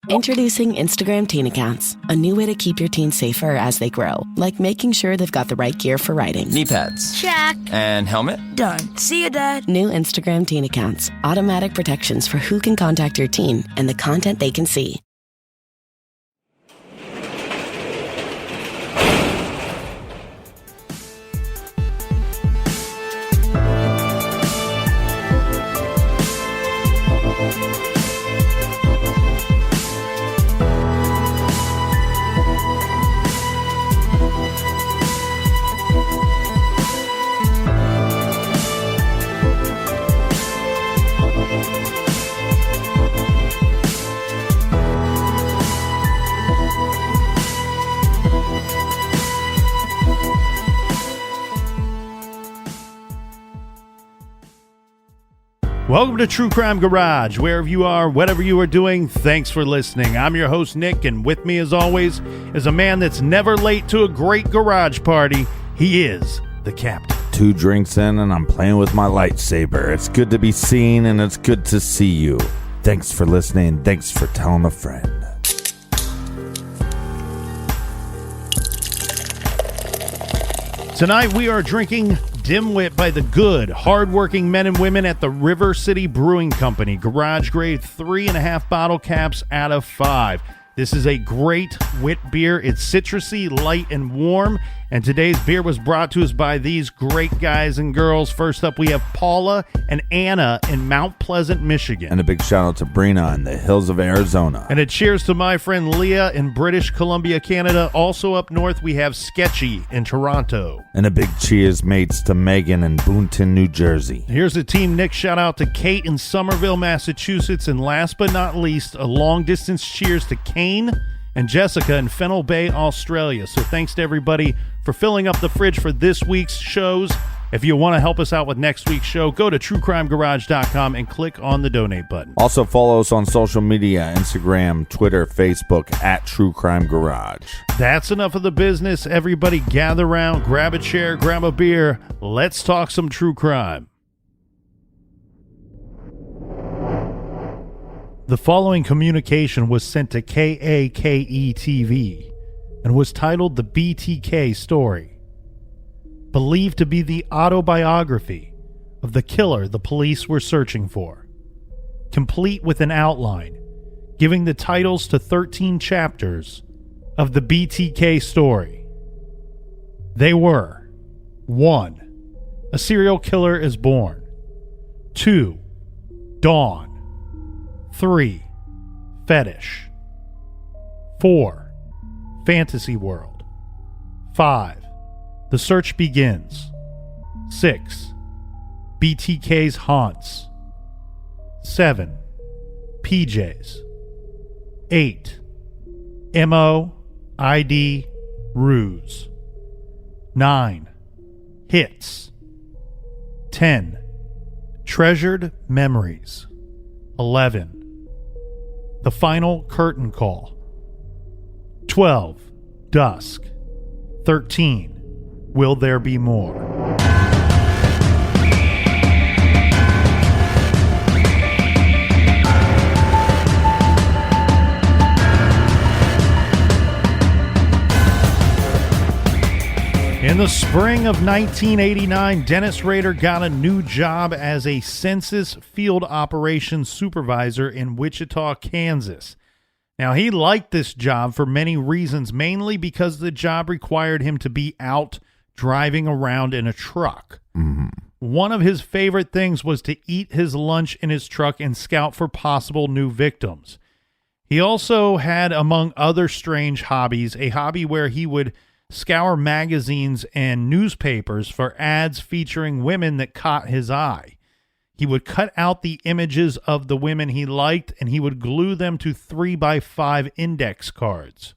Introducing Instagram Teen Accounts, a new way to keep your teens safer as they grow, like making sure they've got the right gear for riding. Knee pads. Check. And helmet? Done. See you, Dad. New Instagram Teen Accounts, automatic protections for who can contact your teen and the content they can see. Welcome to True Crime Garage. Wherever you are, whatever you are doing, thanks for listening. I'm your host, Nick, and with me, as always, is a man that's never late to a great garage party. He is the captain. 2 drinks in, and I'm playing with my lightsaber. It's good to be seen, and it's good to see you. Thanks for listening. Thanks for telling a friend. Tonight, we are drinking Dimwit by the good, hardworking men and women at the River City Brewing Company. Garage grade 3.5 bottle caps out of 5. This is a great wit beer. It's citrusy, light, and warm. And today's beer was brought to us by these great guys and girls. First up, we have Paula and Anna in Mount Pleasant, Michigan. And a big shout out to Brina in the hills of Arizona. And a cheers to my friend Leah in British Columbia, Canada. Also up north, we have Sketchy in Toronto. And a big cheers, mates, to Megan in Boonton, New Jersey. Here's a Team Nick shout out to Kate in Somerville, Massachusetts. And last but not least, a long distance cheers to Kane and Jessica in Fennel Bay, Australia. So thanks to everybody for filling up the fridge for this week's shows. If you want to help us out with next week's show, go to truecrimegarage.com and click on the donate button. Also follow us on social media, Instagram, Twitter, Facebook, at True Crime Garage. That's enough of the business. Everybody gather around, grab a chair, grab a beer. Let's talk some true crime. The following communication was sent to KAKE-TV and was titled The BTK Story, believed to be the autobiography of the killer the police were searching for, complete with an outline giving the titles to 13 chapters of the BTK story. They were: 1. A serial killer is born. 2. Dawn. 3. Fetish. 4. Fantasy world. 5. The search begins. 6. BTK's haunts. 7. PJs. 8. MO ID ruse. 9. Hits. 10. Treasured memories. 11. The final curtain call. 12. Dusk. 13. Will there be more? In the spring of 1989, Dennis Rader got a new job as a census field operations supervisor in Wichita, Kansas. Now, he liked this job for many reasons, mainly because the job required him to be out driving around in a truck. Mm-hmm. One of his favorite things was to eat his lunch in his truck and scout for possible new victims. He also had, among other strange hobbies, a hobby where he would scour magazines and newspapers for ads featuring women that caught his eye. He would cut out the images of the women he liked, and he would glue them to 3x5 index cards.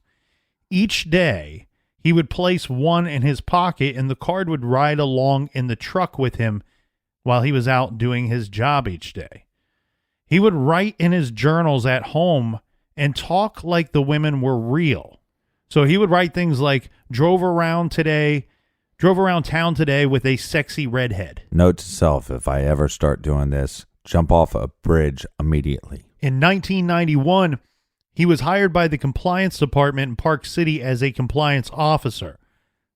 Each day, he would place one in his pocket, and the card would ride along in the truck with him while he was out doing his job each day. He would write in his journals at home and talk like the women were real. So he would write things like, drove around town today with a sexy redhead. Note to self, if I ever start doing this, jump off a bridge immediately. In 1991, He was hired by the compliance department in Park City as a compliance officer.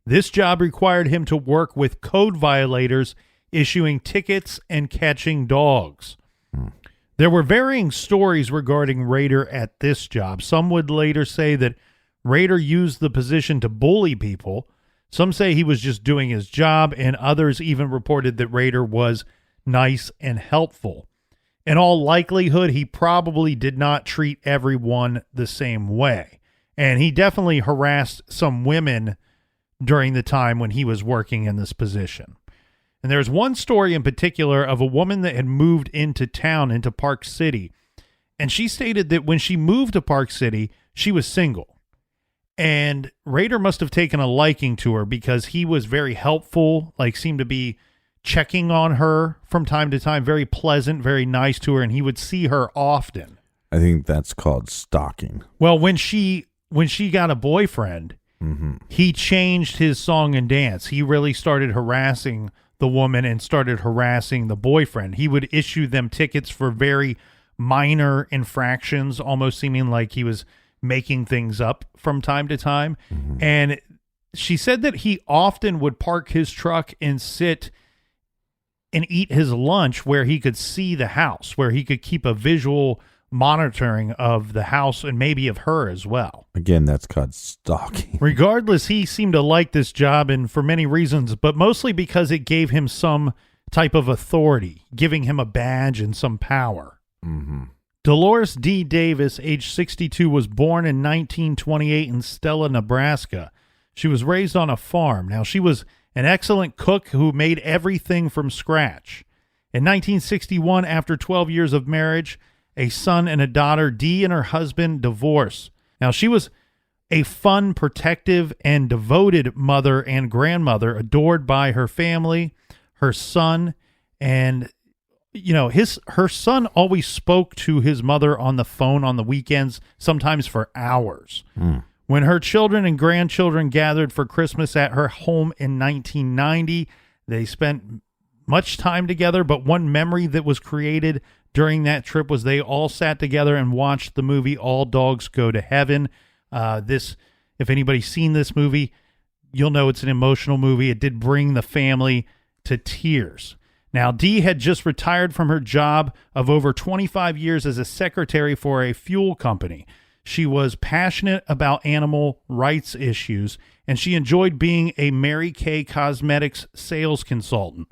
This job required him to work with code violators, issuing tickets and catching dogs. There were varying stories regarding Rader at this job. Some would later say that Rader used the position to bully people. Some say he was just doing his job, and others even reported that Rader was nice and helpful. In all likelihood, he probably did not treat everyone the same way. And he definitely harassed some women during the time when he was working in this position. And there's one story in particular of a woman that had moved into town, into Park City. And she stated that when she moved to Park City, she was single. And Rader must have taken a liking to her because he was very helpful, like seemed to be checking on her from time to time, very pleasant, very nice to her, and he would see her often. I think that's called stalking. Well, when she got a boyfriend, he changed his song and dance. He really started harassing the woman and started harassing the boyfriend. He would issue them tickets for very minor infractions, almost seeming like he was making things up from time to time. And she said that he often would park his truck and sit and eat his lunch where he could see the house, where he could keep a visual monitoring of the house and maybe of her as well. Again, that's called stalking. Regardless, he seemed to like this job, and for many reasons, but mostly because it gave him some type of authority, giving him a badge and some power. Dolores D. Davis, age 62, was born in 1928 in Stella, Nebraska. She was raised on a farm. Now, she was an excellent cook who made everything from scratch. In 1961, after 12 years of marriage, a son and a daughter, Dee and her husband divorced. Now, she was a fun, protective, and devoted mother and grandmother, adored by her family, her son, and her son always spoke to his mother on the phone on the weekends, sometimes for hours. When her children and grandchildren gathered for Christmas at her home in 1990, they spent much time together, but one memory that was created during that trip was they all sat together and watched the movie All Dogs Go to Heaven. If anybody's seen this movie, you'll know it's an emotional movie. It did bring the family to tears. Now, Dee had just retired from her job of over 25 years as a secretary for a fuel company. She was passionate about animal rights issues, and she enjoyed being a Mary Kay Cosmetics sales consultant.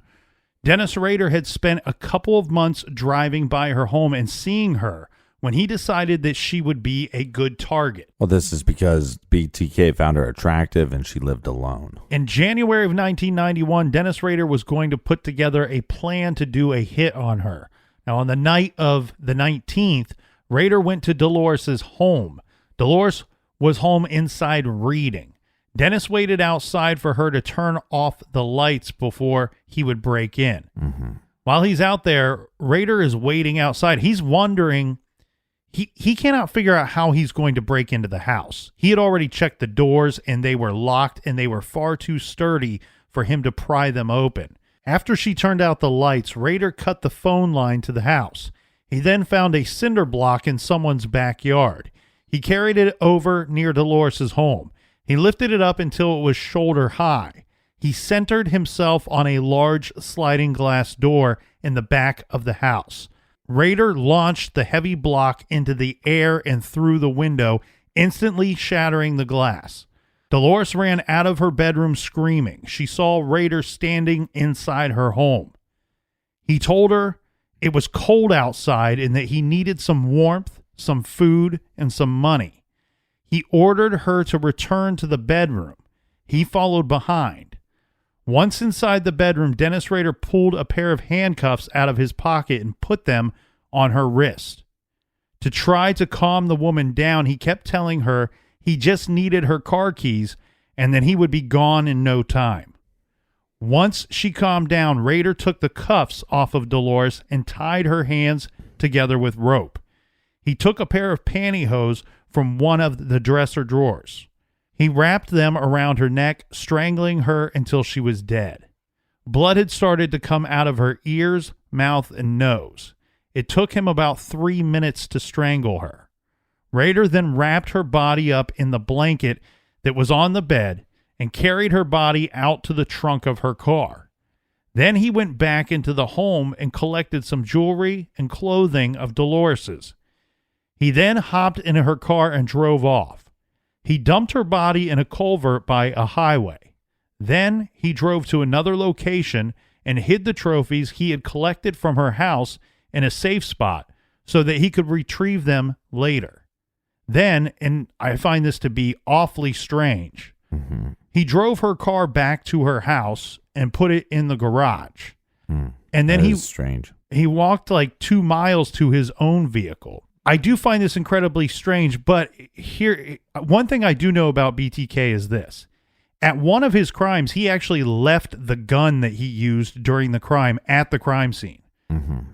Dennis Rader had spent a couple of months driving by her home and seeing her when he decided that she would be a good target. Well, this is because BTK found her attractive and she lived alone. In January of 1991, Dennis Rader was going to put together a plan to do a hit on her. Now, on the night of the 19th, Rader went to Dolores' home. Dolores was home inside reading. Dennis waited outside for her to turn off the lights before he would break in. While he's out there, Rader is waiting outside. He's wondering, he cannot figure out how he's going to break into the house. He had already checked the doors, and they were locked, and they were far too sturdy for him to pry them open. After she turned out the lights, Rader cut the phone line to the house. He then found a cinder block in someone's backyard. He carried it over near Dolores' home. He lifted it up until it was shoulder high. He centered himself on a large sliding glass door in the back of the house. Rader launched the heavy block into the air and through the window, instantly shattering the glass. Dolores ran out of her bedroom screaming. She saw Rader standing inside her home. He told her it was cold outside and that he needed some warmth, some food, and some money. He ordered her to return to the bedroom. He followed behind. Once inside the bedroom, Dennis Rader pulled a pair of handcuffs out of his pocket and put them on her wrist. To try to calm the woman down, he kept telling her he just needed her car keys and then he would be gone in no time. Once she calmed down, Rader took the cuffs off of Dolores and tied her hands together with rope. He took a pair of pantyhose from one of the dresser drawers. He wrapped them around her neck, strangling her until she was dead. Blood had started to come out of her ears, mouth, and nose. It took him about 3 minutes to strangle her. Rader then wrapped her body up in the blanket that was on the bed and carried her body out to the trunk of her car. Then he went back into the home and collected some jewelry and clothing of Dolores's. He then hopped into her car and drove off. He dumped her body in a culvert by a highway. Then he drove to another location and hid the trophies he had collected from her house in a safe spot so that he could retrieve them later. Then, and I find this to be awfully strange, he drove her car back to her house and put it in the garage. And then he walked like 2 miles to his own vehicle. I do find this incredibly strange, but here, one thing I do know about BTK is this. At one of his crimes, he actually left the gun that he used during the crime at the crime scene.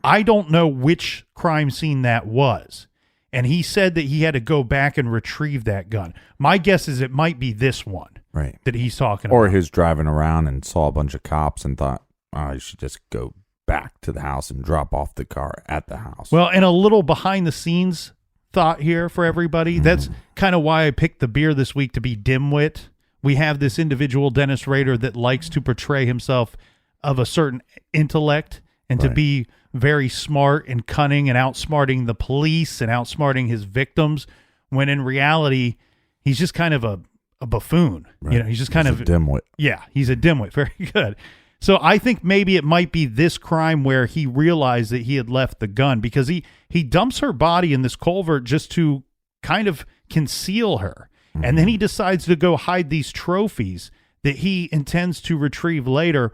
I don't know which crime scene that was. And he said that he had to go back and retrieve that gun. My guess is it might be this one that he's talking about. Or he was driving around and saw a bunch of cops and thought, I should just go back to the house and drop off the car at the house. Well, and a little behind the scenes thought here for everybody. That's kind of why I picked the beer this week to be Dimwit. We have this individual, Dennis Rader, that likes to portray himself of a certain intellect and to be very smart and cunning and outsmarting the police and outsmarting his victims, when in reality, he's just kind of a buffoon. You know, he's just kind of a dimwit. Yeah, he's a dimwit. Very good. So I think maybe it might be this crime where he realized that he had left the gun, because he dumps her body in this culvert just to kind of conceal her. And then he decides to go hide these trophies that he intends to retrieve later,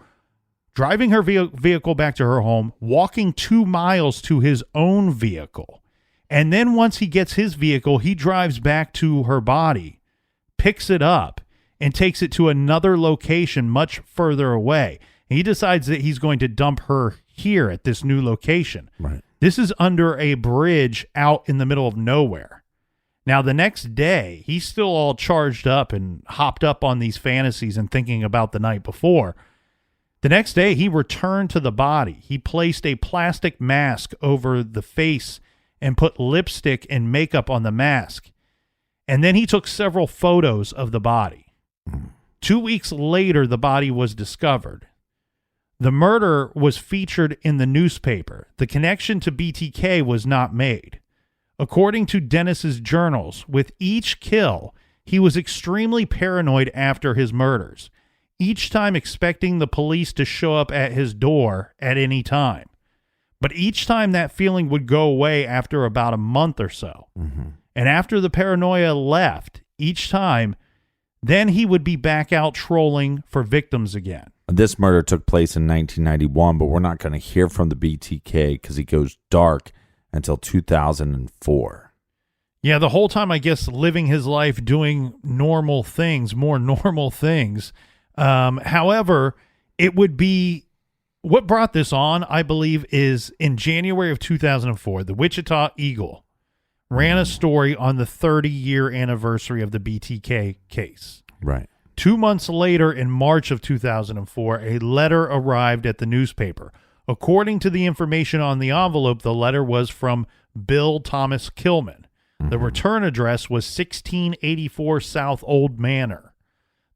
driving her vehicle back to her home, walking 2 miles to his own vehicle. And then once he gets his vehicle, he drives back to her body, picks it up, and takes it to another location much further away. He decides that he's going to dump her here at this new location. This is under a bridge out in the middle of nowhere. Now, the next day, he's still all charged up and hopped up on these fantasies and thinking about the night before. The next day, he returned to the body. He placed a plastic mask over the face and put lipstick and makeup on the mask. And then he took several photos of the body. 2 weeks later, the body was discovered. The murder was featured in the newspaper. The connection to BTK was not made. According to Dennis's journals, with each kill, he was extremely paranoid after his murders, each time expecting the police to show up at his door at any time. But each time that feeling would go away after about a month or so. And after the paranoia left, each time, then he would be back out trolling for victims again. This murder took place in 1991, but we're not going to hear from the BTK because he goes dark until 2004. Yeah, the whole time, I guess, living his life, doing normal things, more normal things. However, it would be, what brought this on, I believe, is in January of 2004, the Wichita Eagle ran a story on the 30-year anniversary of the BTK case. 2 months later, in March of 2004, a letter arrived at the newspaper. According to the information on the envelope, the letter was from Bill Thomas Kilman. The return address was 1684 South Old Manor.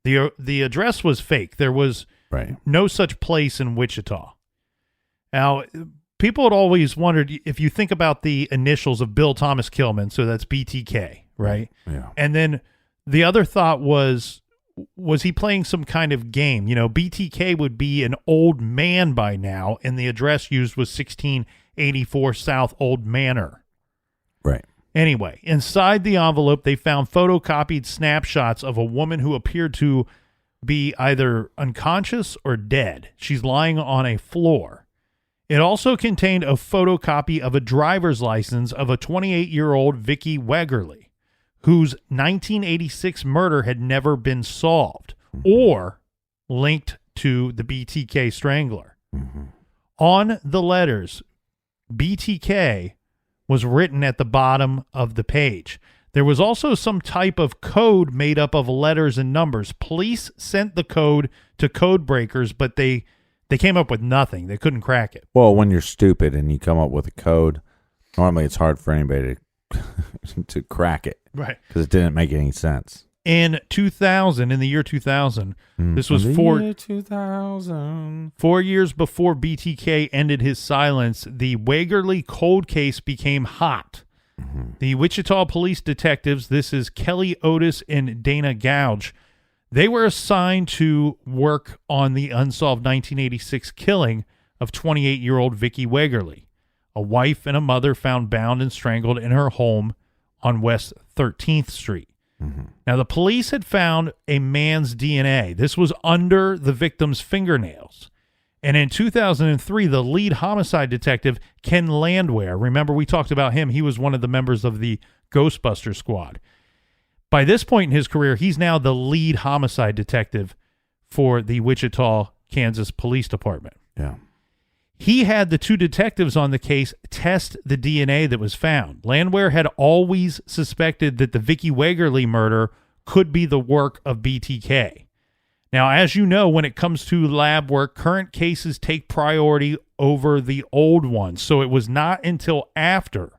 The address was fake. There was no such place in Wichita. Now, people had always wondered, if you think about the initials of Bill Thomas Kilman, so that's BTK, right? Yeah. And then the other thought was he playing some kind of game? You know, BTK would be an old man by now, and the address used was 1684 South Old Manor. Anyway, inside the envelope, they found photocopied snapshots of a woman who appeared to be either unconscious or dead. She's lying on a floor. It also contained a photocopy of a driver's license of a 28-year-old Vicky Wegerly, whose 1986 murder had never been solved or linked to the BTK Strangler. On the letters, BTK was written at the bottom of the page. There was also some type of code made up of letters and numbers. Police sent the code to code breakers, but they came up with nothing. They couldn't crack it. Well, when you're stupid and you come up with a code, normally it's hard for anybody to to crack it. Right. Because it didn't make any sense. In the year 2000, this was 2000. 4 years before BTK ended his silence, the Waverly cold case became hot. The Wichita police detectives, this is Kelly Otis and Dana Gouge, they were assigned to work on the unsolved 1986 killing of 28-year-old Vicki Waverly, a wife and a mother found bound and strangled in her home on West 13th Street. Now, the police had found a man's DNA. This was under the victim's fingernails. And in 2003, the lead homicide detective, Ken Landwehr, remember we talked about him, he was one of the members of the Ghostbuster squad. By this point in his career, he's now the lead homicide detective for the Wichita, Kansas Police Department. Yeah. He had the two detectives on the case test the DNA that was found. Landwehr had always suspected that the Vicki Waverly murder could be the work of BTK. Now, as you know, when it comes to lab work, current cases take priority over the old ones. So it was not until after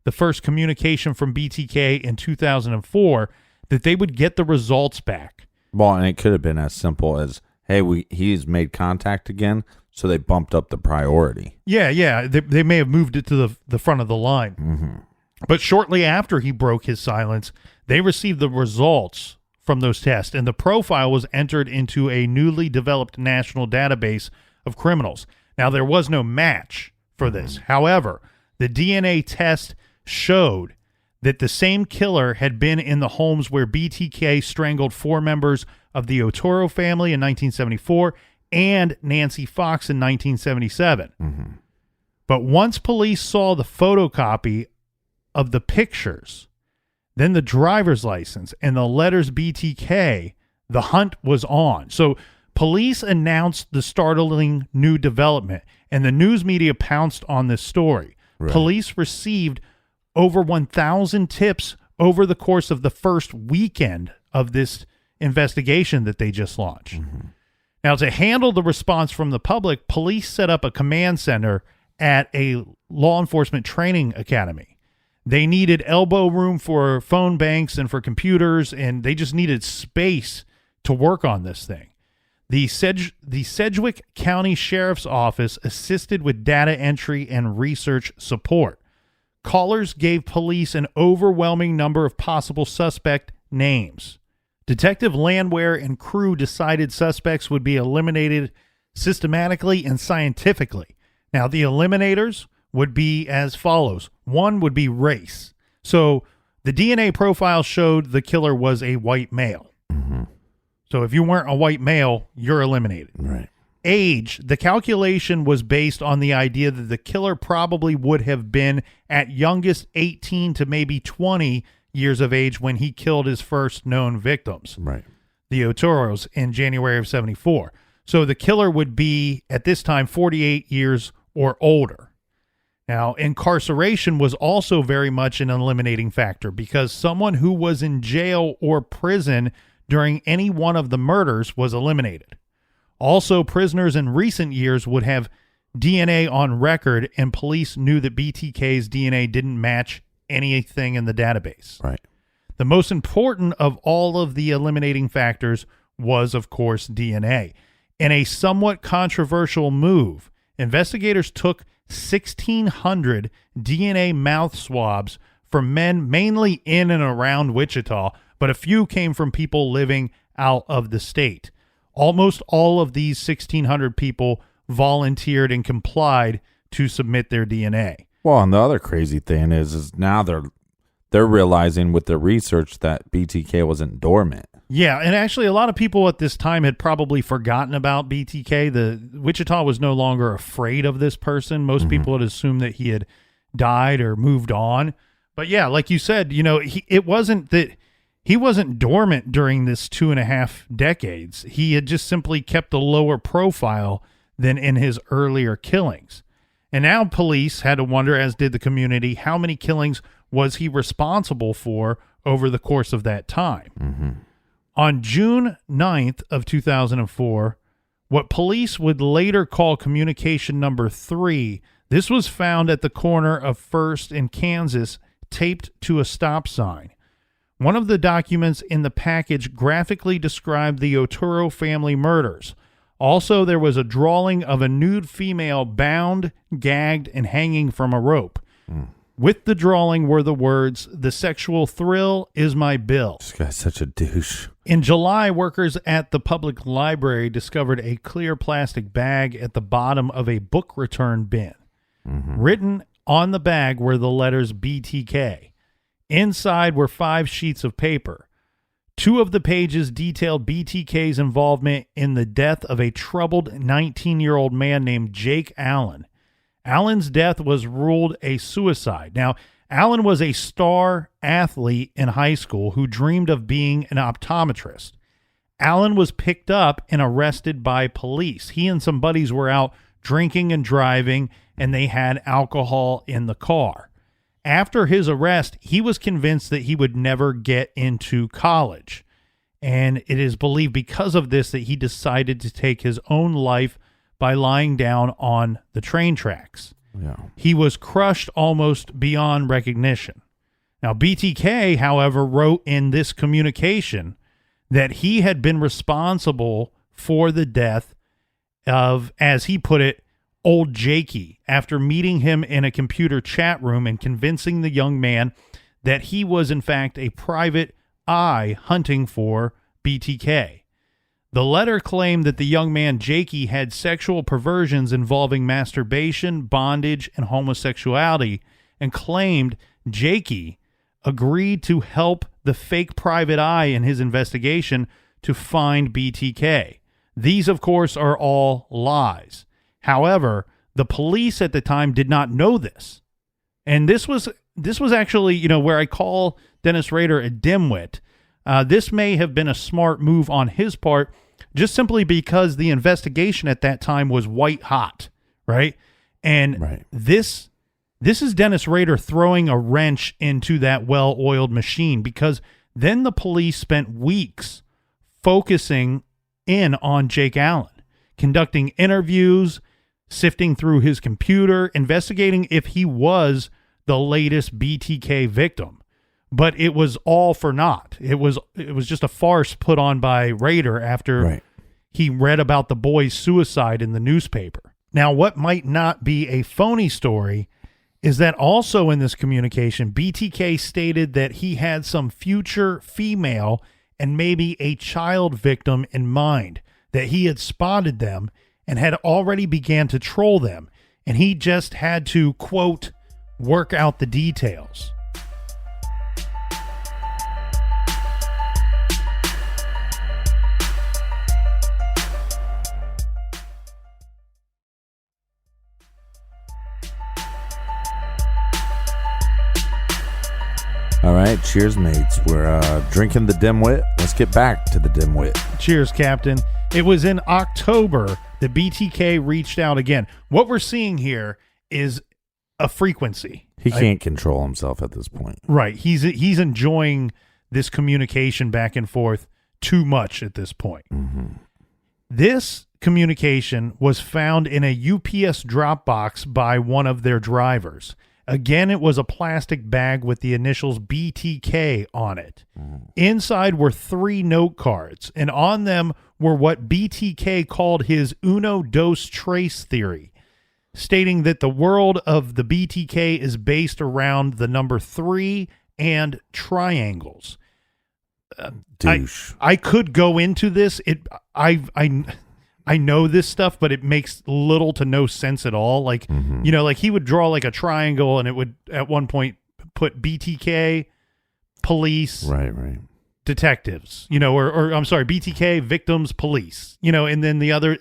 the first communication from BTK in 2004 that they would get the results back. Well, and it could have been as simple as, hey, he's made contact again, so they bumped up the priority. Yeah. They may have moved it to the front of the line. But shortly after he broke his silence, they received the results from those tests, and the profile was entered into a newly developed national database of criminals. Now, there was no match for this. However, the DNA test showed that the same killer had been in the homes where BTK strangled 4 members of the Otero family in 1974 and Nancy Fox in 1977. But once police saw the photocopy of the pictures, then the driver's license and the letters BTK, the hunt was on. So police announced the startling new development, and the news media pounced on this story. Right. Police received over 1,000 tips over the course of the first weekend of this investigation that they just launched. Now, to handle the response from the public, police set up a command center at a law enforcement training academy. They needed elbow room for phone banks and for computers, and they just needed space to work on this thing. The Sedgwick County Sheriff's Office assisted with data entry and research support. Callers gave police an overwhelming number of possible suspect names. Detective Landwehr and crew decided suspects would be eliminated systematically and scientifically. Now, the eliminators would be as follows. One would be race. So the DNA profile showed the killer was a white male. So if you weren't a white male, you're eliminated. Right. Age, the calculation was based on the idea that the killer probably would have been at youngest 18 to maybe 20 years of age when he killed his first known victims, Right. the Oteros, in January of 74. So the killer would be, at this time, 48 years or older. Now, incarceration was also very much an eliminating factor because someone who was in jail or prison during any one of the murders was eliminated. Also, prisoners in recent years would have DNA on record, and police knew that BTK's DNA didn't match anything in the database. Right. The most important of all of the eliminating factors was, of course, DNA. In a somewhat controversial move, investigators took 1,600 DNA mouth swabs from men mainly in and around Wichita, but a few came from people living out of the state. Almost all of these 1,600 people volunteered and complied to submit their DNA. Well, and the other crazy thing is now they're realizing with the research that BTK wasn't dormant. Yeah, and actually a lot of people at this time had probably forgotten about BTK. The Wichita was no longer afraid of this person. Most people had assumed that he had died or moved on. But yeah, like you said, you know, it wasn't that he wasn't dormant during this 2.5 decades. He had just simply kept a lower profile than in his earlier killings. And now police had to wonder, as did the community, how many killings was he responsible for over the course of that time. On June 9th of 2004, what police would later call communication number 3, this was found at the corner of 1st and Kansas taped to a stop sign. One of the documents in the package graphically described the Otero family murders. Also, there was a drawing of a nude female bound, gagged, and hanging from a rope. With the drawing were the words, "The sexual thrill is my bill." This guy's such a douche. In July, workers at the public library discovered a clear plastic bag at the bottom of a book return bin. Written on the bag were the letters BTK. Inside were 5 sheets of paper. 2 of the pages detailed BTK's involvement in the death of a troubled 19-year-old man named Jake Allen. Allen's death was ruled a suicide. Now, Allen was a star athlete in high school who dreamed of being an optometrist. Allen was picked up and arrested by police. He and some buddies were out drinking and driving, and they had alcohol in the car. After his arrest, he was convinced that he would never get into college. And it is believed because of this that he decided to take his own life by lying down on the train tracks. Yeah. He was crushed almost beyond recognition. Now, BTK, however, wrote in this communication that he had been responsible for the death of, as he put it, old Jakey, after meeting him in a computer chat room and convincing the young man that he was in fact a private eye hunting for BTK. The letter claimed that the young man Jakey had sexual perversions involving masturbation, bondage, and homosexuality, and claimed Jakey agreed to help the fake private eye in his investigation to find BTK. These, of course, are all lies. However, the police at the time did not know this. And this was actually, where I call Dennis Rader a dimwit. This may have been a smart move on his part, just simply because the investigation at that time was white hot, right? And this is Dennis Rader throwing a wrench into that well-oiled machine, because then the police spent weeks focusing in on Jake Allen, conducting interviews, sifting through his computer, investigating if he was the latest BTK victim. But it was all for naught. It was just a farce put on by Rader after he read about the boy's suicide in the newspaper. Now, what might not be a phony story is that also in this communication, BTK stated that he had some future female and maybe a child victim in mind, that he had spotted them and had already began to troll them, and he just had to, quote, work out the details. All right, cheers, mates. We're drinking the dimwit. Let's get back to the dimwit. Cheers, Captain. It was in October that BTK reached out again. What we're seeing here is a frequency. He can't control himself at this point. Right. He's enjoying this communication back and forth too much at this point. Mm-hmm. This communication was found in a UPS drop box by one of their drivers. Again, it was a plastic bag with the initials BTK on it. Inside were 3 note cards, and on them were what BTK called his uno dos tres theory, stating that the world of the BTK is based around the number 3 and triangles. Douche. I could go into this. I know this stuff, but it makes little to no sense at all. Like, like he would draw like a triangle, and it would at one point put BTK, police, right, detectives, or I'm sorry, BTK, victims, police, and then the other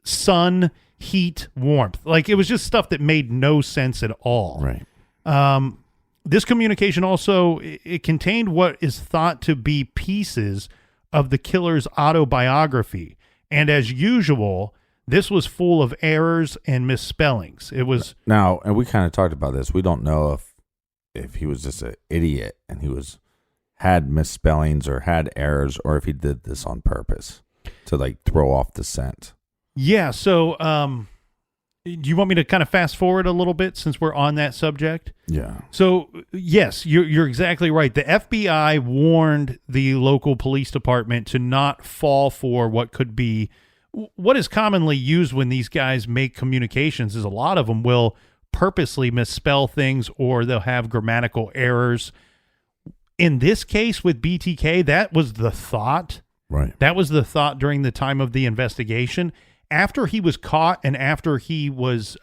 sun, heat, warmth. Like, it was just stuff that made no sense at all. Right. This communication also, it contained what is thought to be pieces of the killer's autobiography. And as usual, this was full of errors and misspellings. It was now, and we kind of talked about this. We don't know if he was just an idiot and he had misspellings or had errors, or if he did this on purpose to like throw off the scent. Yeah. So Do you want me to kind of fast forward a little bit since we're on that subject? Yeah. So, yes, you're exactly right. The FBI warned the local police department to not fall for what could be what is commonly used when these guys make communications is a lot of them will purposely misspell things or they'll have grammatical errors. In this case with BTK, that was the thought. Right. That was the thought during the time of the investigation. After he was caught and after he was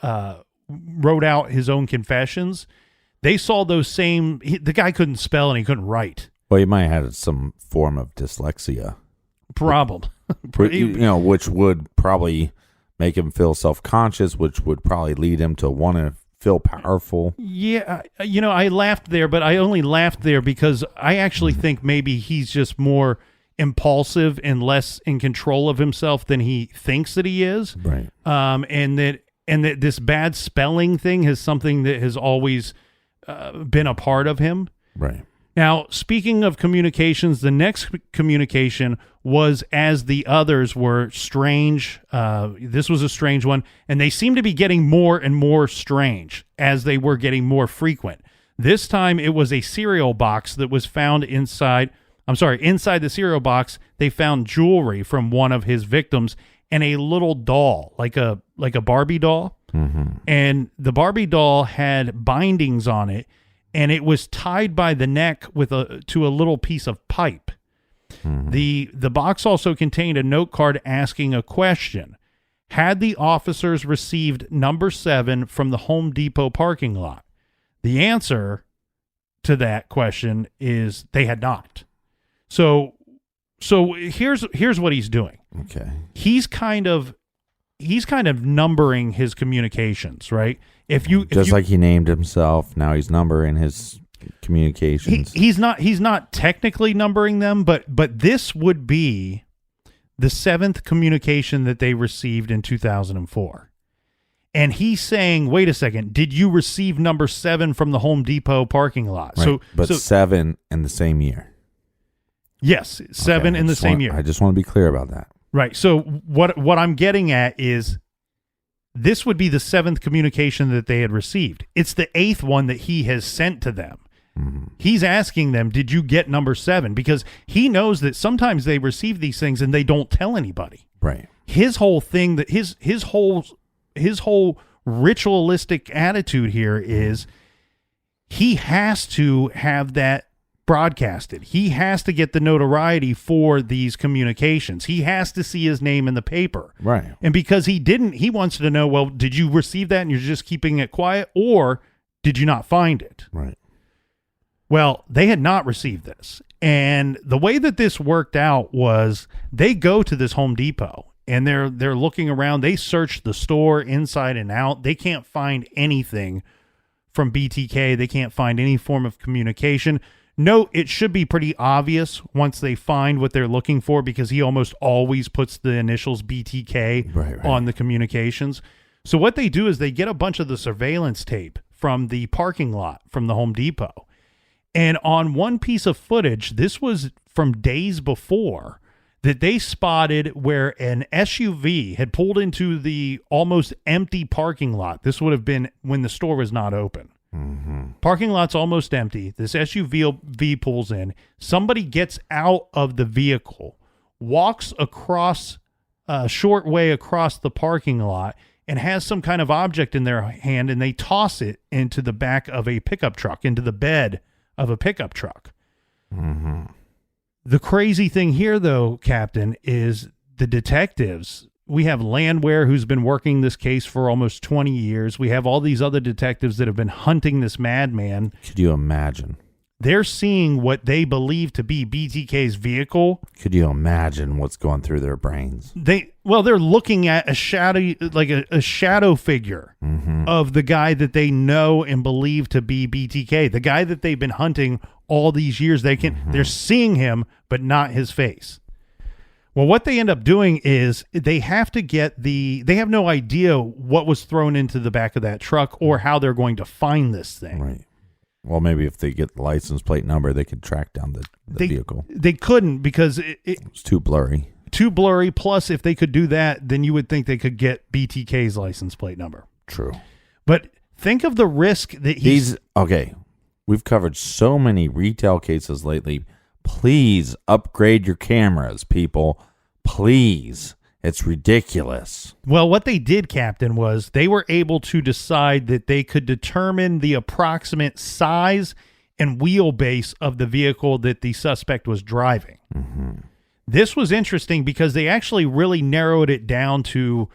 wrote out his own confessions, they saw those same. The guy couldn't spell and he couldn't write. Well, he might have had some form of dyslexia. Problem. Which would probably make him feel self-conscious, which would probably lead him to want to feel powerful. Yeah, I laughed there, but I only laughed there because I actually think maybe he's just more impulsive and less in control of himself than he thinks that he is. Right. And that this bad spelling thing is something that has always been a part of him. Right. Now, speaking of communications, the next communication was as the others were strange. This was a strange one, and they seemed to be getting more and more strange as they were getting more frequent. This time, it was a cereal box that was found inside the cereal box. They found jewelry from one of his victims and a little doll, like a Barbie doll. Mm-hmm. And the Barbie doll had bindings on it. And it was tied by the neck to a little piece of pipe. Mm-hmm. The box also contained a note card asking a question. Had the officers received number 7 from the Home Depot parking lot? The answer to that question is they had not. So here's what he's doing. Okay. He's kind of numbering his communications, right? Like he named himself, now he's numbering his communications. He's not technically numbering them, but this would be the 7th communication that they received in 2004. And he's saying, wait a second, did you receive number 7 from the Home Depot parking lot? Right. So 7 in the same year. Yes, 7 in the same year. I just want to be clear about that. Right. So what I'm getting at is this would be the 7th communication that they had received. It's the 8th one that he has sent to them. Mm-hmm. He's asking them, did you get number 7? Because he knows that sometimes they receive these things and they don't tell anybody. Right. His whole thing, that his whole ritualistic attitude here is he has to have that broadcasted. He has to get the notoriety for these communications. He has to see his name in the paper. Right. And because he didn't, he wants to know, well, did you receive that and you're just keeping it quiet, or did you not find it? Right. Well, they had not received this. And the way that this worked out was they go to this Home Depot and they're looking around. They search the store inside and out. They can't find anything from BTK. They can't find any form of communication. No, it should be pretty obvious once they find what they're looking for, because he almost always puts the initials BTK on the communications. So what they do is they get a bunch of the surveillance tape from the parking lot from the Home Depot. And on one piece of footage, this was from days before, that they spotted where an SUV had pulled into the almost empty parking lot. This would have been when the store was not open. Mm-hmm. Parking lot's almost empty. This SUV pulls in. Somebody gets out of the vehicle, walks across a short way across the parking lot, and has some kind of object in their hand, and they toss it into the back of a pickup truck, into the bed of a pickup truck. Mm-hmm. The crazy thing here, though, Captain, is the detectives. We have Landwehr, who's been working this case for almost 20 years. We have all these other detectives that have been hunting this madman. Could you imagine? They're seeing what they believe to be BTK's vehicle. Could you imagine what's going through their brains? They're looking at a shadow, like a shadow figure of the guy that they know and believe to be BTK, the guy that they've been hunting all these years. They're seeing him, but not his face. Well, what they end up doing is they have no idea what was thrown into the back of that truck or how they're going to find this thing. Right. Well, maybe if they get the license plate number, they could track down the vehicle. They couldn't, because it's too blurry. Too blurry. Plus, if they could do that, then you would think they could get BTK's license plate number. True. But think of the risk that he's... Okay, we've covered so many retail cases lately. Please upgrade your cameras, people. Please. It's ridiculous. Well, what they did, Captain, was they were able to decide that they could determine the approximate size and wheelbase of the vehicle that the suspect was driving. Mm-hmm. This was interesting because they actually really narrowed it down to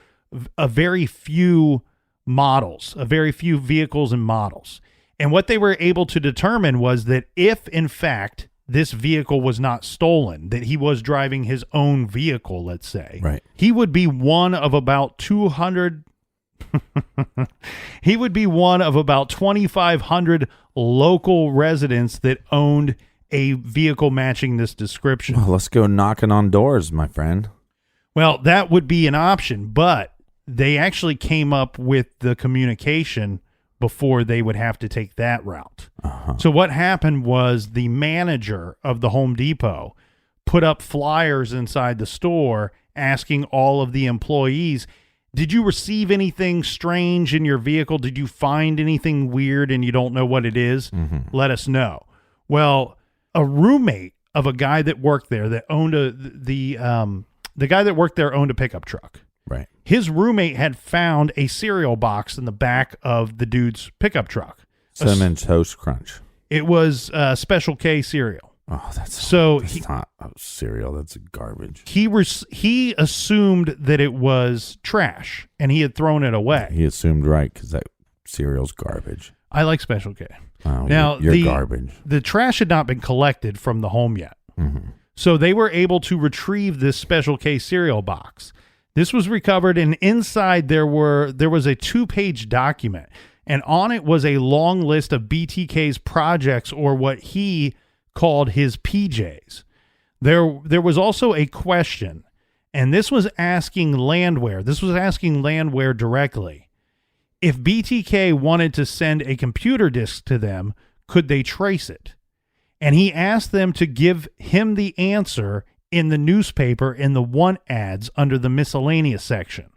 a very few models, a very few vehicles and models. And what they were able to determine was that if, in fact, this vehicle was not stolen, that he was driving his own vehicle, let's say, right, he would be one of about 200. He would be one of about 2,500 local residents that owned a vehicle matching this description. Well, let's go knocking on doors, my friend. Well, that would be an option, but they actually came up with the communication before they would have to take that route. Uh-huh. So what happened was the manager of the Home Depot put up flyers inside the store asking all of the employees, did you receive anything strange in your vehicle? Did you find anything weird and you don't know what it is? Mm-hmm. Let us know. Well, a roommate of a guy that worked there that owned the guy that worked there owned a pickup truck. Right. His roommate had found a cereal box in the back of the dude's pickup truck. Cinnamon Toast Crunch. It was Special K cereal. Oh, that's not a cereal. That's garbage. He assumed that it was trash, and he had thrown it away. He assumed right because that cereal's garbage. I like Special K. Oh, now you're garbage. The trash had not been collected from the home yet, so they were able to retrieve this Special K cereal box. This was recovered, and inside there was a 2-page document, and on it was a long list of BTK's projects, or what he called his PJs. There was also a question, and this was asking Landwehr. This was asking Landwehr directly. If BTK wanted to send a computer disk to them, could they trace it? And he asked them to give him the answer in the newspaper in the want ads under the miscellaneous section.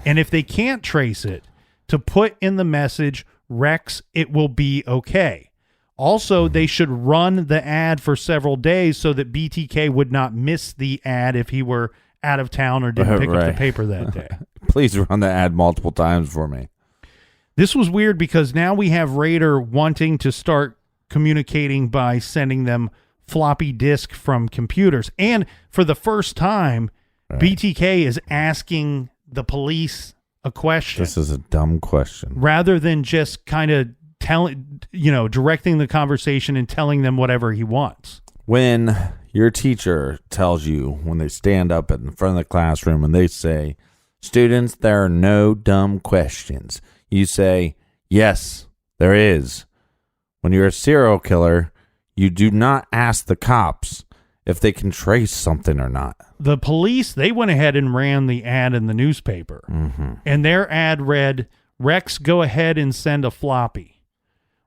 And if they can't trace it, to put in the message, Rex, it will be okay. Also, they should run the ad for several days so that BTK would not miss the ad if he were out of town or didn't pick up the paper that day. Please run the ad multiple times for me. This was weird because now we have Rader wanting to start communicating by sending them floppy disk from computers. And for the first time, BTK is asking the police a question. This is a dumb question. Rather than just kind of directing the conversation and telling them whatever he wants. When your teacher tells you, when they stand up in front of the classroom and they say, students, there are no dumb questions, you say, yes, there is. When you're a serial killer, you do not ask the cops if they can trace something or not. The police, they went ahead and ran the ad in the newspaper. Mm-hmm. And their ad read, Rex, go ahead and send a floppy.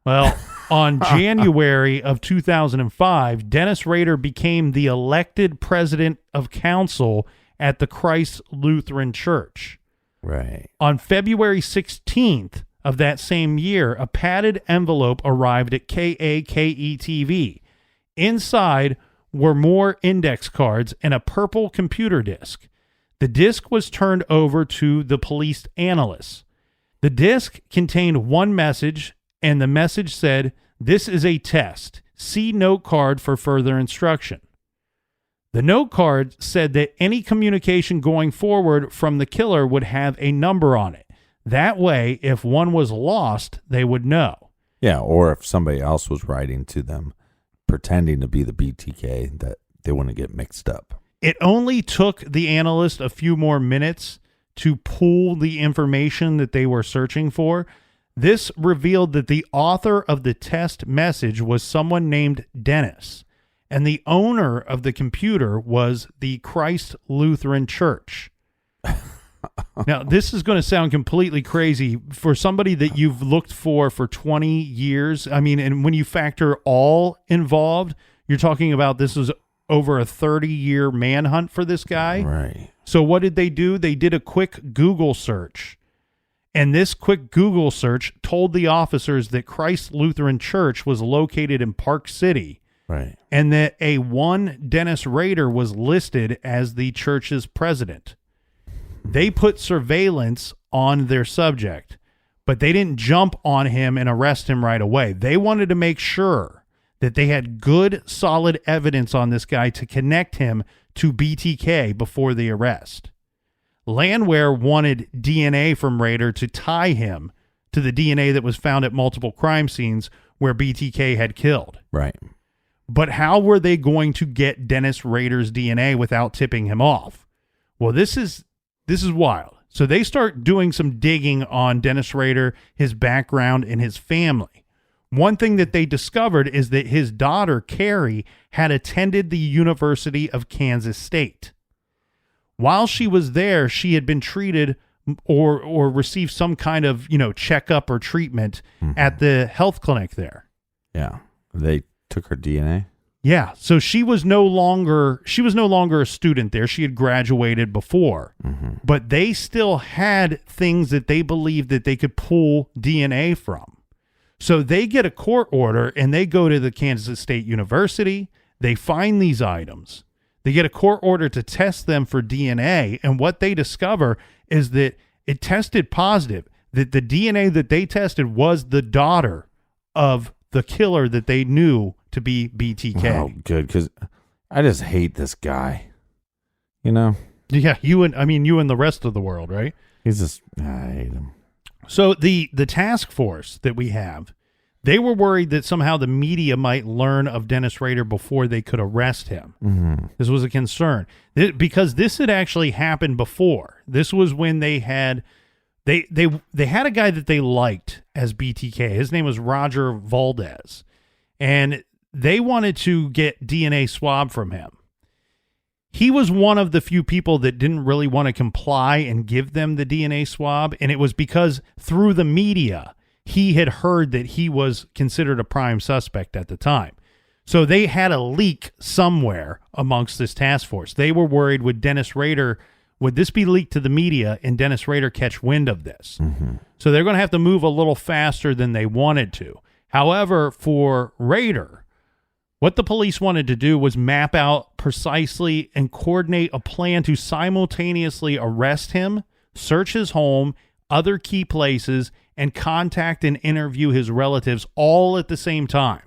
Well, on January of 2005, Dennis Rader became the elected president of council at the Christ Lutheran Church. Right. On February 16th of that same year, a padded envelope arrived at KAKE-TV. Inside were more index cards and a purple computer disk. The disk was turned over to the police analysts. The disk contained one message, and the message said, "This is a test. See note card for further instruction." The note card said that any communication going forward from the killer would have a number on it. That way, if one was lost, they would know. Yeah, or if somebody else was writing to them, pretending to be the BTK, that they wouldn't get mixed up. It only took the analyst a few more minutes to pull the information that they were searching for. This revealed that the author of the test message was someone named Dennis, and the owner of the computer was the Christ Lutheran Church. Now, this is going to sound completely crazy for somebody that you've looked for 20 years. I mean, and when you factor all involved, you're talking about this was over a 30-year manhunt for this guy. Right. So what did they do? They did a quick Google search. And this quick Google search told the officers that Christ Lutheran Church was located in Park City. Right. And that a one Dennis Rader was listed as the church's president. They put surveillance on their subject, but they didn't jump on him and arrest him right away. They wanted to make sure that they had good, solid evidence on this guy to connect him to BTK before the arrest. Landwehr wanted DNA from Rader to tie him to the DNA that was found at multiple crime scenes where BTK had killed. Right. But how were they going to get Dennis Rader's DNA without tipping him off? Well, this is wild. So they start doing some digging on Dennis Rader, his background, and his family. One thing that they discovered is that his daughter, Carrie, had attended the University of Kansas State. While she was there, she had been treated or received some kind of, checkup or treatment at the health clinic there. Yeah. They took her DNA. Yeah. So she was no longer a student there. She had graduated before, but they still had things that they believed that they could pull DNA from. So they get a court order and they go to the Kansas State University. They find these items. They get a court order to test them for DNA. And what they discover is that it tested positive, that the DNA that they tested was the daughter of the killer that they knew to be BTK. Oh, good. Because I just hate this guy. Yeah, you and the rest of the world, right? He's just, I hate him. So the task force that we have, they were worried that somehow the media might learn of Dennis Rader before they could arrest him. This was a concern because this had actually happened before. This was when they had a guy that they liked as BTK. His name was Roger Valdez, and they wanted to get DNA swab from him. He was one of the few people that didn't really want to comply and give them the DNA swab, and it was because through the media, he had heard that he was considered a prime suspect at the time. So they had a leak somewhere amongst this task force. They were worried, would this be leaked to the media and Dennis Rader catch wind of this? So they're going to have to move a little faster than they wanted to. However, for Rader, what the police wanted to do was map out precisely and coordinate a plan to simultaneously arrest him, search his home, other key places, and contact and interview his relatives all at the same time.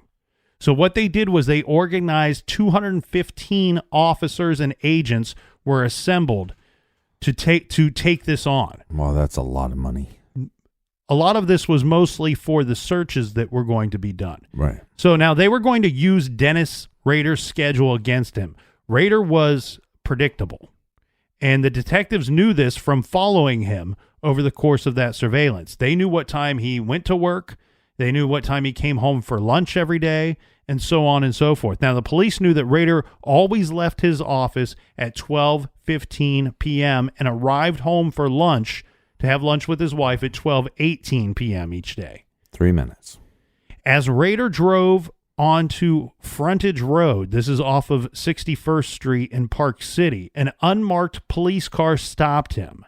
So what they did was they organized 215 officers and agents were assembled to take this on. Well, that's a lot of money. A lot of this was mostly for the searches that were going to be done. Right. So now they were going to use Dennis Rader's schedule against him. Rader was predictable, and the detectives knew this from following him over the course of that surveillance. They knew what time he went to work. They knew what time he came home for lunch every day, and so on and so forth. Now, the police knew that Rader always left his office at 12:15 p.m. and arrived home for lunch to have lunch with his wife at 12:18 p.m. each day. 3 minutes. As Rader drove onto Frontage Road, this is off of 61st Street in Park City, an unmarked police car stopped him.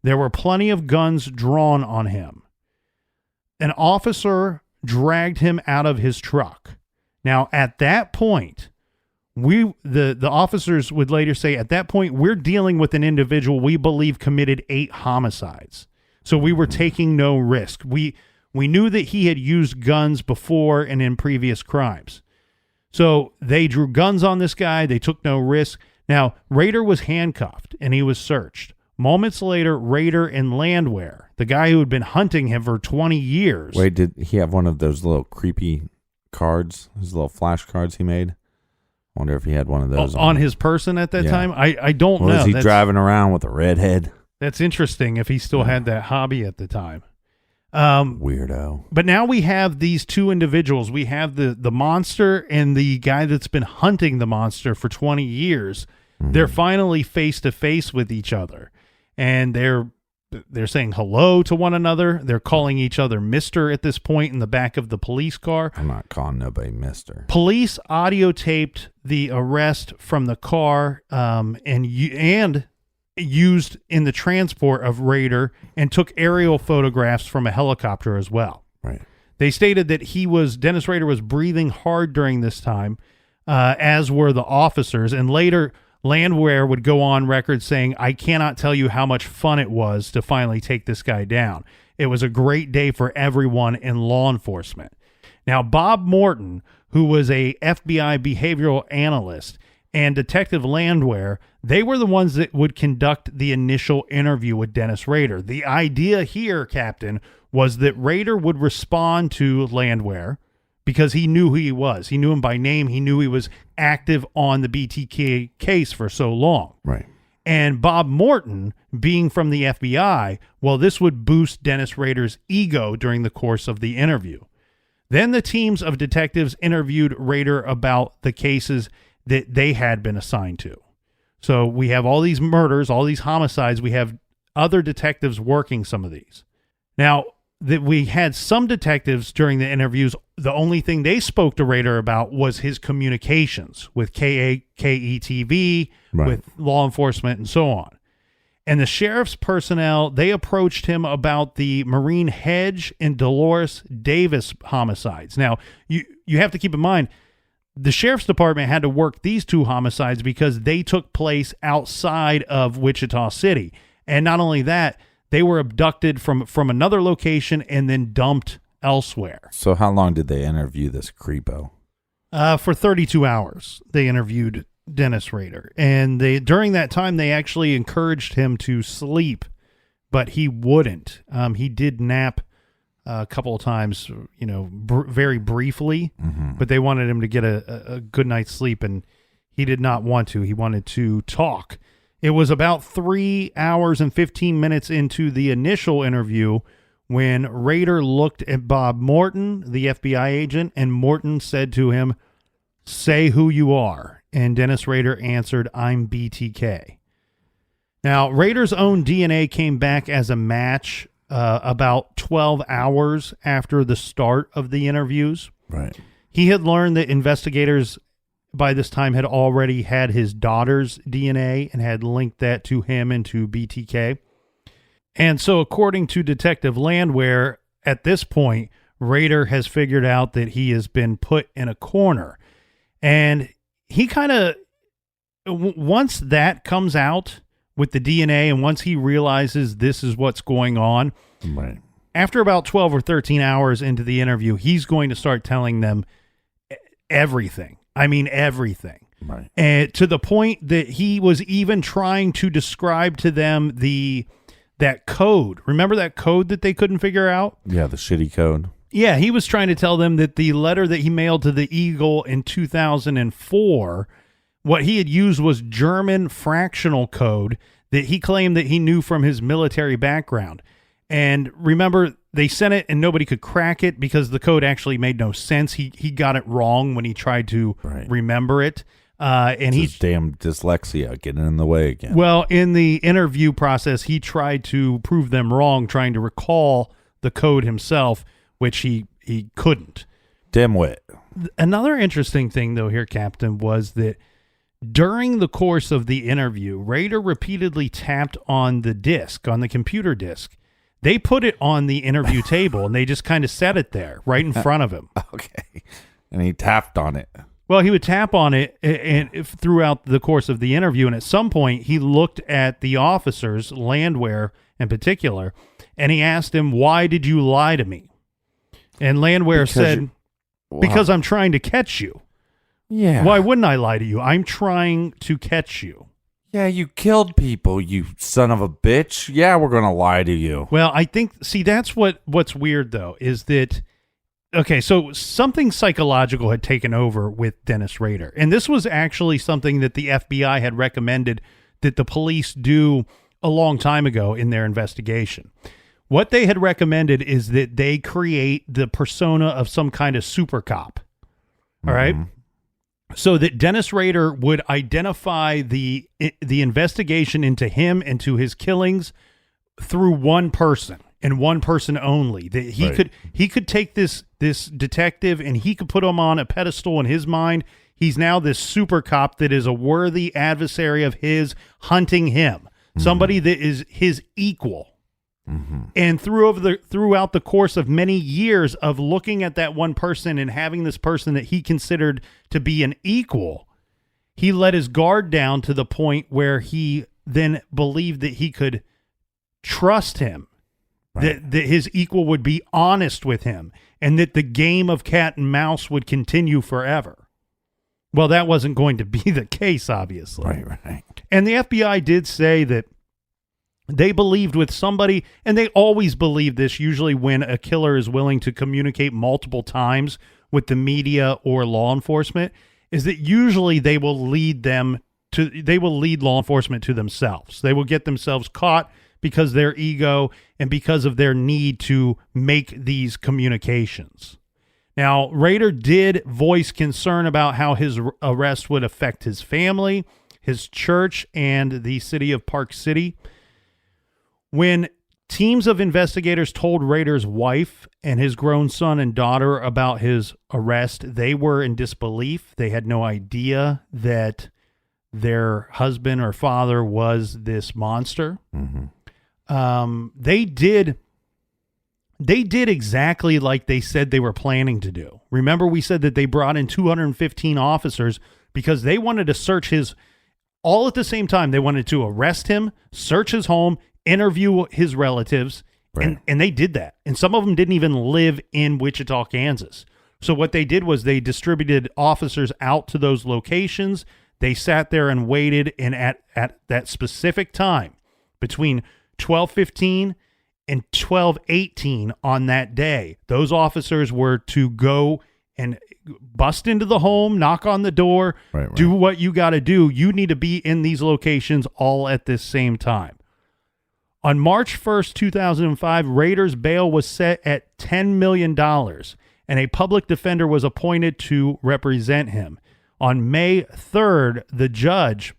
There were plenty of guns drawn on him. An officer dragged him out of his truck. Now, at that point, the officers would later say, at that point, we're dealing with an individual we believe committed 8 homicides. So we were taking no risk. We knew that he had used guns before and in previous crimes. So they drew guns on this guy. They took no risk. Now, Rader was handcuffed and he was searched. Moments later, Rader and Landwehr, the guy who had been hunting him for 20 years. Wait, did he have one of those little creepy cards, those little flash cards he made? I wonder if he had one of those on his person at that time. I don't know. Was he driving around with a redhead? That's interesting if he still had that hobby at the time. Weirdo. But now we have these two individuals. We have the monster and the guy that's been hunting the monster for 20 years. They're finally face to face with each other, and they're they're saying hello to one another. They're calling each other Mr. at this point in the back of the police car. I'm not calling nobody Mister. Police audio taped the arrest from the car and used in the transport of Rader and took aerial photographs from a helicopter as well. Right. They stated that Dennis Rader was breathing hard during this time, as were the officers, and later Landwehr would go on record saying, "I cannot tell you how much fun it was to finally take this guy down. It was a great day for everyone in law enforcement." Now, Bob Morton, who was a FBI behavioral analyst, and Detective Landwehr, they were the ones that would conduct the initial interview with Dennis Rader. The idea here, Captain, was that Rader would respond to Landwehr because he knew who he was. He knew him by name. He knew he was active on the BTK case for so long. Right. And Bob Morton, being from the FBI, well, this would boost Dennis Rader's ego during the course of the interview. Then the teams of detectives interviewed Rader about the cases that they had been assigned to. So we have all these murders, all these homicides. We have other detectives working some of these. Now, that we had some detectives during the interviews, the only thing they spoke to Rader about was his communications with KETV, Right. with law enforcement, and so on. And the sheriff's personnel, they approached him about the Marine Hedge and Dolores Davis homicides. Now, you have to keep in mind, the sheriff's department had to work these two homicides because they took place outside of Wichita City. And not only that, they were abducted from another location and then dumped elsewhere. So how long did they interview this creepo? For 32 hours, they interviewed Dennis Rader. And during that time, they actually encouraged him to sleep, but he wouldn't. He did nap a couple of times, very briefly, but they wanted him to get a good night's sleep, and he did not want to. He wanted to talk. It was about 3 hours and 15 minutes into the initial interview when Rader looked at Bob Morton, the FBI agent, and Morton said to him, "Say who you are." And Dennis Rader answered, "I'm BTK." Now, Rader's own DNA came back as a match about 12 hours after the start of the interviews. Right. He had learned that investigators by this time had already had his daughter's DNA and had linked that to him and to BTK. And so according to Detective Landwehr, at this point, Rader has figured out that he has been put in a corner. And he kind of, once that comes out with the DNA and once he realizes this is what's going on, right, after about 12 or 13 hours into the interview, he's going to start telling them everything. I mean, everything. Right. And to the point that he was even trying to describe to them that code. Remember that code that they couldn't figure out? Yeah, the shitty code. Yeah, he was trying to tell them that the letter that he mailed to the Eagle in 2004, what he had used was German fractional code that he claimed that he knew from his military background. And remember, they sent it and nobody could crack it because the code actually made no sense. He got it wrong when he tried to remember it. And his damn dyslexia getting in the way again. Well, in the interview process, he tried to prove them wrong, trying to recall the code himself, which he couldn't. Dimwit. Another interesting thing, though, here, Captain, was that during the course of the interview, Rader repeatedly tapped on the computer disk. They put it on the interview table, and they just kind of set it there right in front of him. Okay. And he tapped on it. Well, he would tap on it and throughout the course of the interview, and at some point, he looked at the officers, Landwehr in particular, and he asked him, "Why did you lie to me?" And Landwehr said, "Because I'm trying to catch you." Yeah. Why wouldn't I lie to you? I'm trying to catch you. Yeah, you killed people, you son of a bitch. Yeah, we're going to lie to you. Well, I think, that's what's weird, though, is that, okay, so something psychological had taken over with Dennis Rader. And this was actually something that the FBI had recommended that the police do a long time ago in their investigation. What they had recommended is that they create the persona of some kind of super cop. All right? So that Dennis Rader would identify the investigation into him and to his killings through one person and one person only. That he could take this detective and he could put him on a pedestal in his mind. He's now this super cop that is a worthy adversary of his, hunting him, somebody that is his equal. And throughout the course of many years of looking at that one person and having this person that he considered to be an equal, he let his guard down to the point where he then believed that he could trust him, that his equal would be honest with him, and that the game of cat and mouse would continue forever. Well, that wasn't going to be the case, obviously. Right. And the FBI did say that they believed with somebody, and they always believe this usually when a killer is willing to communicate multiple times with the media or law enforcement, is that usually they will lead law enforcement to themselves. They will get themselves caught because their ego and because of their need to make these communications. Now, Rader did voice concern about how his arrest would affect his family, his church, and the city of Park City. When teams of investigators told Rader's wife and his grown son and daughter about his arrest, they were in disbelief. They had no idea that their husband or father was this monster. They did exactly like they said they were planning to do. Remember, we said that they brought in 215 officers because they wanted to search his, all at the same time. They wanted to arrest him, search his home, interview his relatives, and they did that. And some of them didn't even live in Wichita, Kansas. So what they did was they distributed officers out to those locations. They sat there and waited, and at that specific time, between 12:15 and 12:18 on that day, those officers were to go and bust into the home, knock on the door, do what you got to do. You need to be in these locations all at this same time. On March 1st, 2005, Rader's bail was set at $10 million, and a public defender was appointed to represent him. On May 3rd, the judge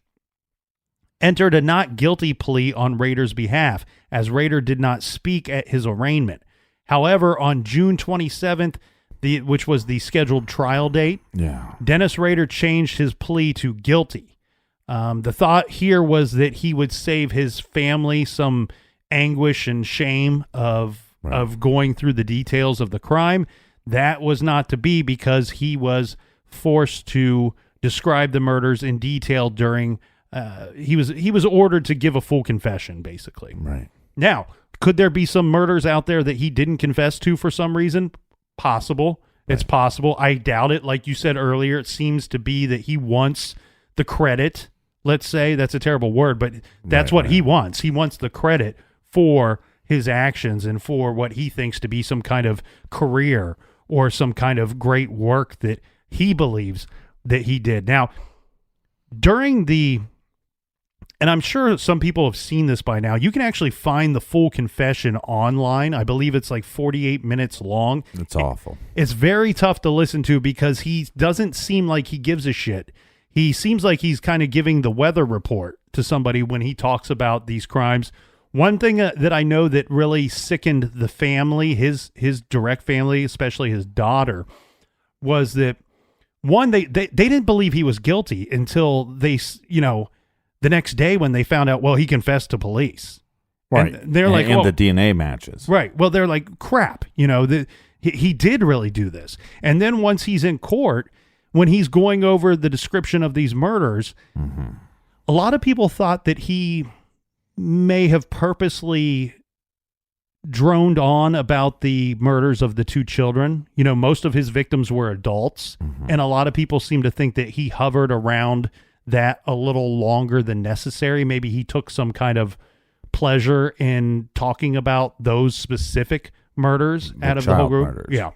entered a not guilty plea on Rader's behalf, as Rader did not speak at his arraignment. However, on June 27th, which was the scheduled trial date, Dennis Rader changed his plea to guilty. The thought here was that he would save his family some anguish and shame of going through the details of the crime. That was not to be, because he was forced to describe the murders in detail during he was ordered to give a full confession, basically. Now, could there be some murders out there that he didn't confess to for some reason? Possible. It's possible. I doubt it. Like you said earlier, it seems to be that he wants the credit. Let's say that's a terrible word, but that's what he wants. He wants the credit for his actions and for what he thinks to be some kind of career or some kind of great work that he believes that he did. Now, during and I'm sure some people have seen this by now, you can actually find the full confession online. I believe it's like 48 minutes long. It's awful. It's very tough to listen to because he doesn't seem like he gives a shit. He seems like he's kind of giving the weather report to somebody when he talks about these crimes. One thing that I know that really sickened the family, his direct family, especially his daughter, was that, one, they didn't believe he was guilty until the next day when they found out, well, he confessed to police. Right. And they're like, and the DNA matches. Right. Well, they're like, crap, he did really do this. And then once he's in court, when he's going over the description of these murders, a lot of people thought that he may have purposely droned on about the murders of the two children. Most of his victims were adults, and a lot of people seem to think that he hovered around that a little longer than necessary. Maybe he took some kind of pleasure in talking about those specific murders out of the whole group. Murders. Yeah.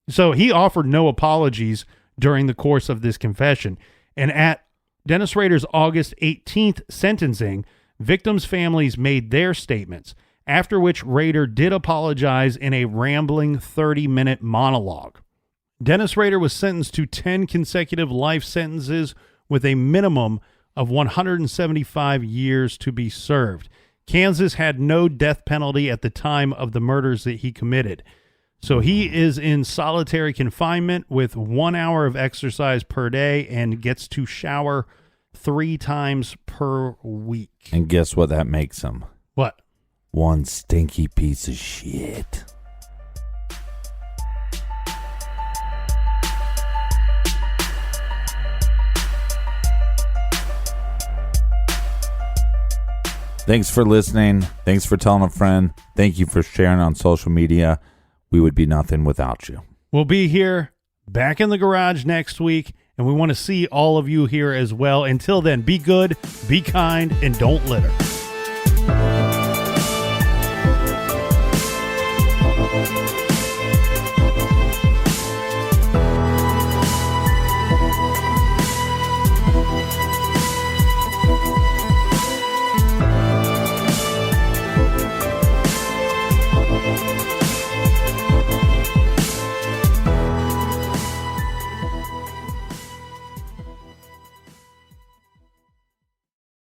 So he offered no apologies during the course of this confession. And at Dennis Rader's August 18th sentencing, victims' families made their statements, after which Rader did apologize in a rambling 30-minute monologue. Dennis Rader was sentenced to 10 consecutive life sentences with a minimum of 175 years to be served. Kansas had no death penalty at the time of the murders that he committed. So he is in solitary confinement with 1 hour of exercise per day and gets to shower 3 times per week. And guess what that makes him? What? One stinky piece of shit. Thanks for listening. Thanks for telling a friend. Thank you for sharing on social media. We would be nothing without you. We'll be here back in the garage next week, and we want to see all of you here as well. Until then, be good, be kind, and don't litter.